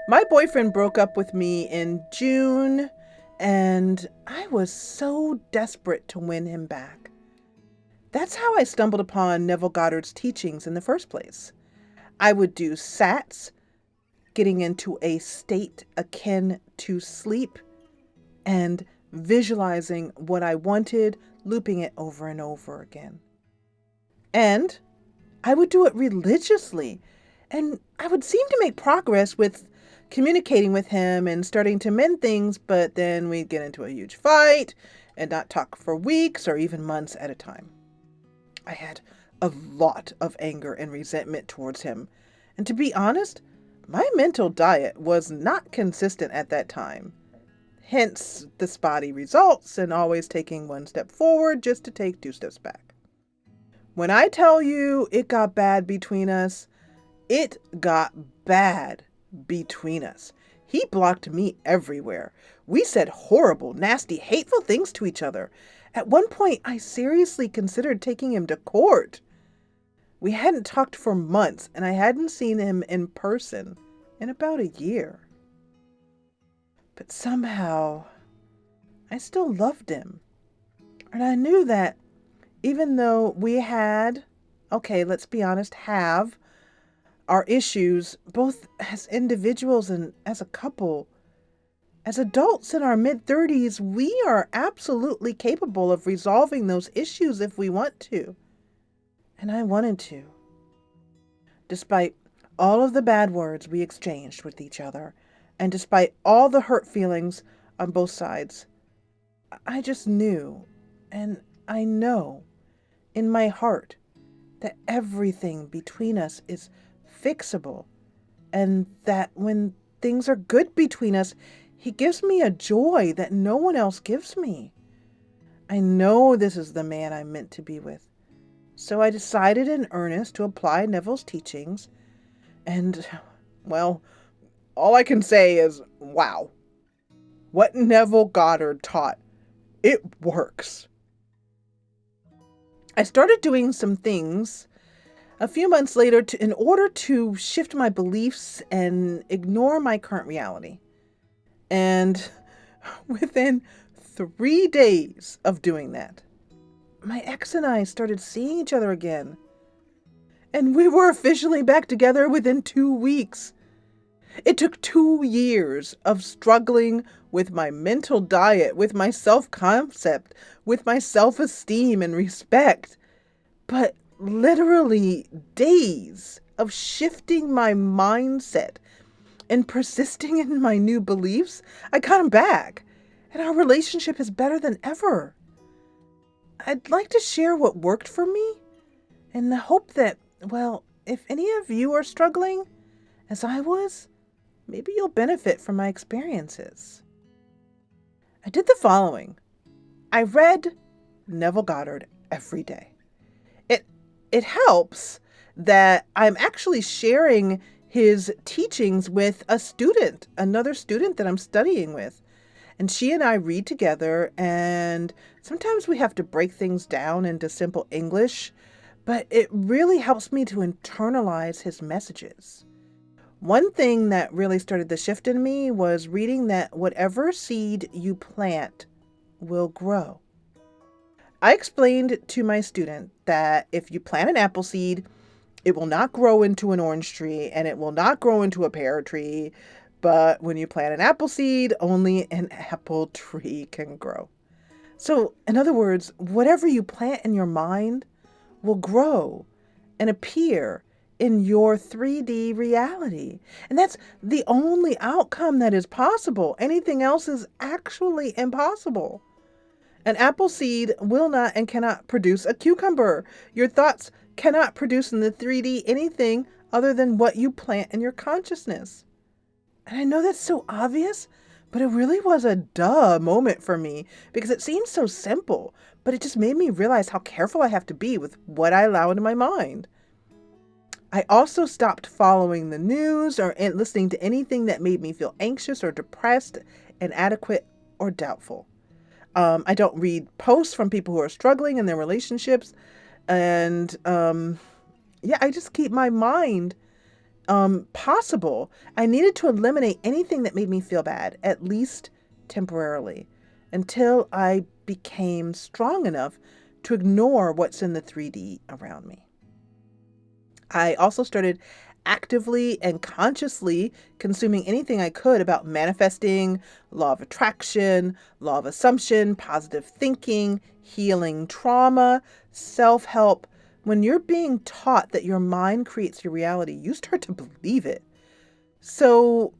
My boyfriend broke up with me in June, and I was so desperate to win him back. That's how I stumbled upon Neville Goddard's teachings in the first place. I would do SATs, getting into a state akin to sleep, and visualizing what I wanted, looping it over and over again. And I would do it religiously, and I would seem to make progress with communicating with him and starting to mend things, but then we'd get into a huge fight and not talk for weeks or even months at a time. I had a lot of anger and resentment towards him, and to be honest, my mental diet was not consistent at that time. Hence the spotty results and always taking one step forward just to take two steps back. When I tell you it got bad between us, it got bad between us. He blocked me everywhere. We said horrible, nasty, hateful things to each other. At one point, I seriously considered taking him to court. We hadn't talked for months, and I hadn't seen him in person in about a year. But somehow, I still loved him. And I knew that even though we had, okay, let's be honest, have our issues, both as individuals and as a couple, as adults in our mid-30s, we are absolutely capable of resolving those issues if we want to. And I wanted to. Despite all of the bad words we exchanged with each other, and despite all the hurt feelings on both sides, I just knew, and I know in my heart, that everything between us is fixable, and that when things are good between us, he gives me a joy that no one else gives me. I know this is the man I'm meant to be with. So I decided in earnest to apply Neville's teachings, and, well, all I can say is, wow. What Neville Goddard taught, it works. I started doing some things a few months later in order to shift my beliefs and ignore my current reality. And within 3 days of doing that, my ex and I started seeing each other again. And we were officially back together within 2 weeks. It took 2 years of struggling with my mental diet, with my self-concept, with my self-esteem and respect. But literally days of shifting my mindset and persisting in my new beliefs, I got him back. And our relationship is better than ever. I'd like to share what worked for me in the hope that, well, if any of you are struggling, as I was, maybe you'll benefit from my experiences. I did the following. I read Neville Goddard every day. It helps that I'm actually sharing his teachings with another student that I'm studying with. And she and I read together, and sometimes we have to break things down into simple English, but it really helps me to internalize his messages. One thing that really started the shift in me was reading that whatever seed you plant will grow. I explained to my student that if you plant an apple seed, it will not grow into an orange tree and it will not grow into a pear tree. But when you plant an apple seed, only an apple tree can grow. So, in other words, whatever you plant in your mind will grow and appear in your 3D reality. And that's the only outcome that is possible. Anything else is actually impossible. An apple seed will not and cannot produce a cucumber. Your thoughts cannot produce in the 3D anything other than what you plant in your consciousness. And I know that's so obvious, but it really was a duh moment for me because it seems so simple, but it just made me realize how careful I have to be with what I allow into my mind. I also stopped following the news or listening to anything that made me feel anxious or depressed, inadequate, or doubtful. I don't read posts from people who are struggling in their relationships. And I just keep my mind possible, I needed to eliminate anything that made me feel bad, at least temporarily, until I became strong enough to ignore what's in the 3D around me. I also started actively and consciously consuming anything I could about manifesting, law of attraction, law of assumption, positive thinking, healing trauma, self-help. When you're being taught that your mind creates your reality, you start to believe it. So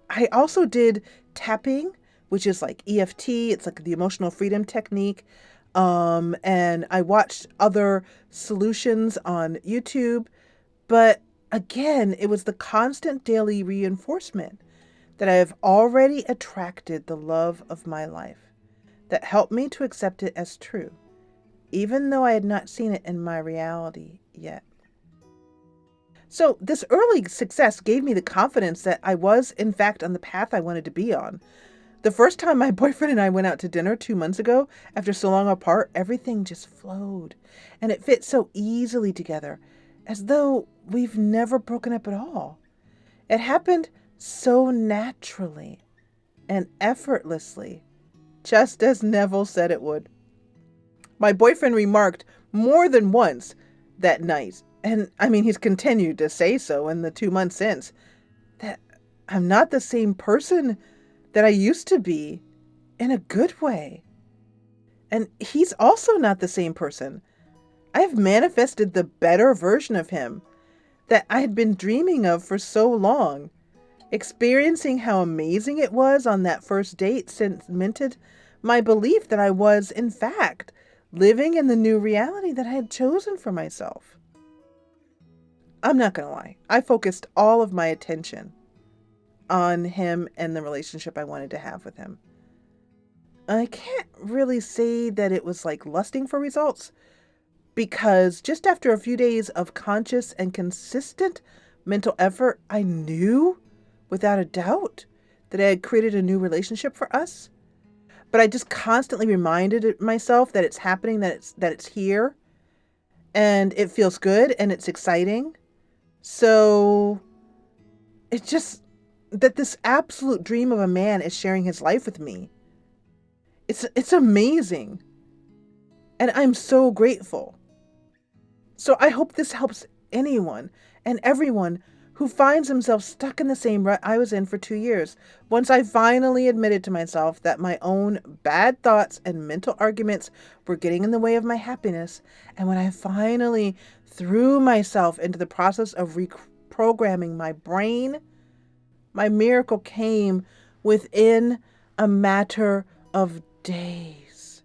I also did tapping, which is like EFT. It's like the emotional freedom technique. And I watched other solutions on YouTube. But again, it was the constant daily reinforcement that I have already attracted the love of my life that helped me to accept it as true, even though I had not seen it in my reality yet. So this early success gave me the confidence that I was, in fact, on the path I wanted to be on. The first time my boyfriend and I went out to dinner 2 months ago, after so long apart, everything just flowed, and it fit so easily together, as though we've never broken up at all. It happened so naturally and effortlessly, just as Neville said it would. My boyfriend remarked more than once that night, and I mean, he's continued to say so in the 2 months since, that I'm not the same person that I used to be, in a good way. And he's also not the same person. I have manifested the better version of him that I had been dreaming of for so long. Experiencing how amazing it was on that first date cemented my belief that I was, in fact, living in the new reality that I had chosen for myself. I'm not going to lie. I focused all of my attention on him and the relationship I wanted to have with him. I can't really say that it was like lusting for results, because just after a few days of conscious and consistent mental effort, I knew without a doubt that I had created a new relationship for us. But I just constantly reminded myself that it's happening, that it's here, and it feels good and it's exciting. So it's just that this absolute dream of a man is sharing his life with me. It's amazing. And I'm so grateful. So I hope this helps anyone and everyone who finds themselves stuck in the same rut I was in for 2 years. Once I finally admitted to myself that my own bad thoughts and mental arguments were getting in the way of my happiness, and when I finally threw myself into the process of reprogramming my brain, my miracle came within a matter of days.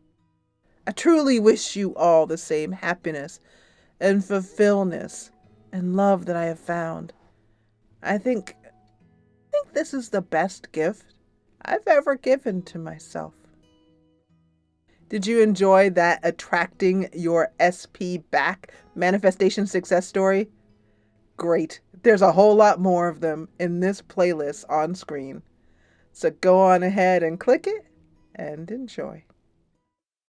I truly wish you all the same happiness and fulfillment and love that I have found. I think this is the best gift I've ever given to myself. Did you enjoy that attracting your SP back manifestation success story? Great. There's a whole lot more of them in this playlist on screen. So go on ahead and click it and enjoy.